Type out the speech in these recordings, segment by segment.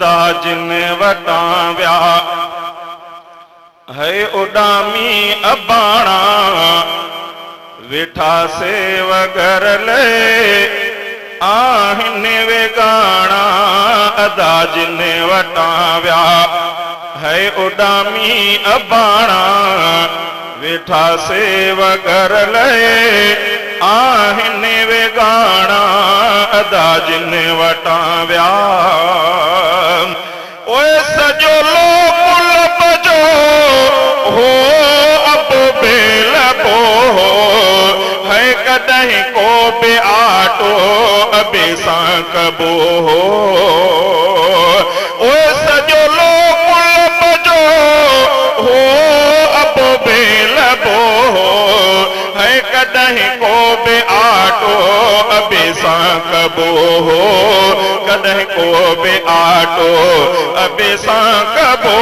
जिन वटा व्या है उडामी अबाणा वेठा से वगर ले आहिन वेगाणा अदा जिन वटा व्या है उडामी अबाणा वेठा से वगर ले आहिन वेगाणा अदा जिन वटा व्या ओए सजो लो पुल बजो हो अब बेलबो है कदहीं को बे आटो अबे सांकबो ओए सजो लो पुल बजो हो अब बेलबो है कदहीं को बे आटो अबे सांकबो कदहीं को बे आटो अबे सांकबो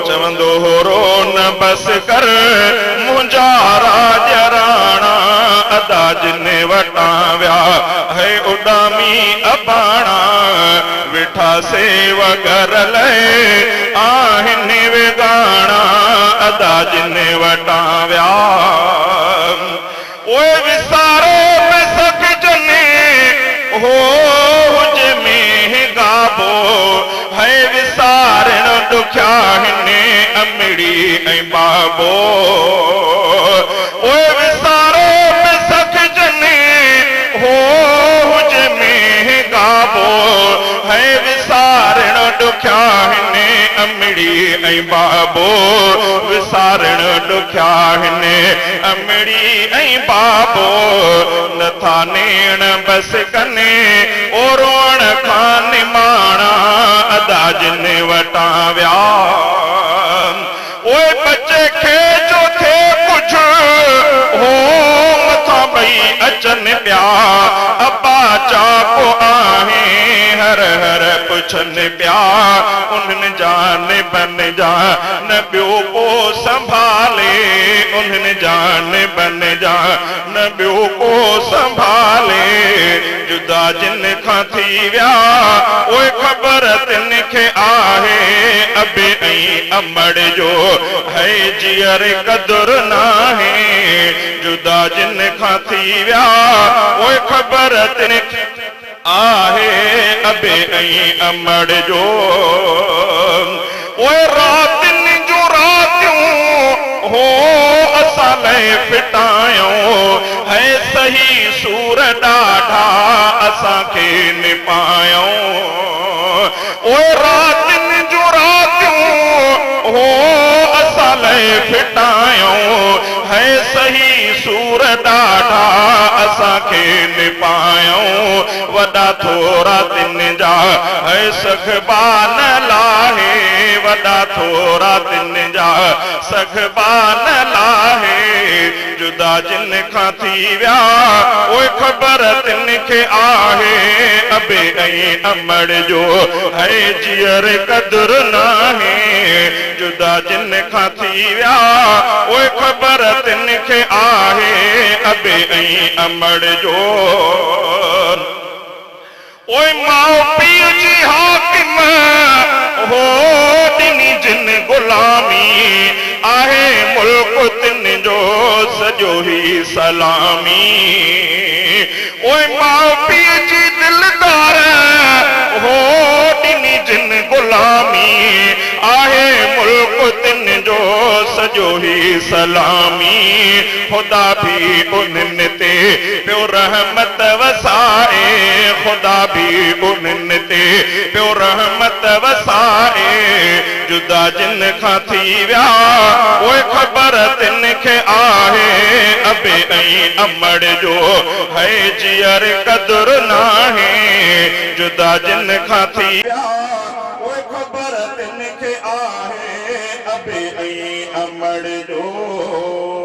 चवंदो रो न बस कर मुंहिंजा राजराणा अदा जिन वटा व्या है उडामी अबाणा वेठा से वगर ले आहिन वेगाणा अदा जिन वटा व्या ओए विसारो में सख जने हो गाबो है विसारण दुख्या हिने अमड़ी ऐं बाबो ओए विसारो में सख जने हो हुज में गाबो है विसारण दुख्या हिने अमड़ी ऐं बाबो विसारण दुख्या हिने अमड़ी ऐं बाबो नथा नेण बस कने ओ रोण खान माणा अदा जिन वटा व्या ओए बच्चे खे जो थे कुछ हो मथा भई अचन प्या अब्बा चाको आहे हर हर पुछन प्या उन्हनि जान बन जा न ॿियो को संभाले उन्हनि जान बन जा न ॿियो को संभाले जुदा जिन खां थी व्या ओए ख़बर तिन खे आहे अबे ऐं अमड़ जो है जियर कदुर नाहे जुदा जिन खां थी व्या ओए ख़बर तिन खे आहे अबे ऐं अमड़ जो ओए रातिनि जो रातियूं हो असां लाइ फिटायूं है सही सूर ॾाढा असांखे निपायूं ओए रातिनि जो रातियूं हो असां लाइ फिटायूं है सही सूर ॾाढा असांखे निपायूं वॾा थोरा तिन जा है सखबान लाहे वॾा थोरा तिन जा सखबान लाहे जुदा जिन खां थी व्या ओए ख़बर तिन खे आहे अबे ऐं अमड़ जो है जियर कदुर नाहे जुदा जिन खां थी व्या ओए ख़बर तिन खे आहे अबे ऐं अमड़ जो ओए माओ पीउ जी हाकिम हो ॾिनी जिन गुलामी आहे मुल्क तिन जो सॼो ही सलामी ओए माओ पीउ जी दिलदार हो ॾिनी जिन गुलामी आहे मुल्क तिन जो सॼो ही सलामी खुदा भी उन्हनि ते पियो रहमत वसाए खुदा भी उन्हनि ते पियो रहमत वसाए जुदा जिन खां थी व्या ओए ख़बर तिन खे आहे अबे ऐं अमड़ जो है जियर कदुर नाहे जुदा जिन खां थी व्या ओए ख़बर तिन खे आहे अबे ऐं अमड़ जो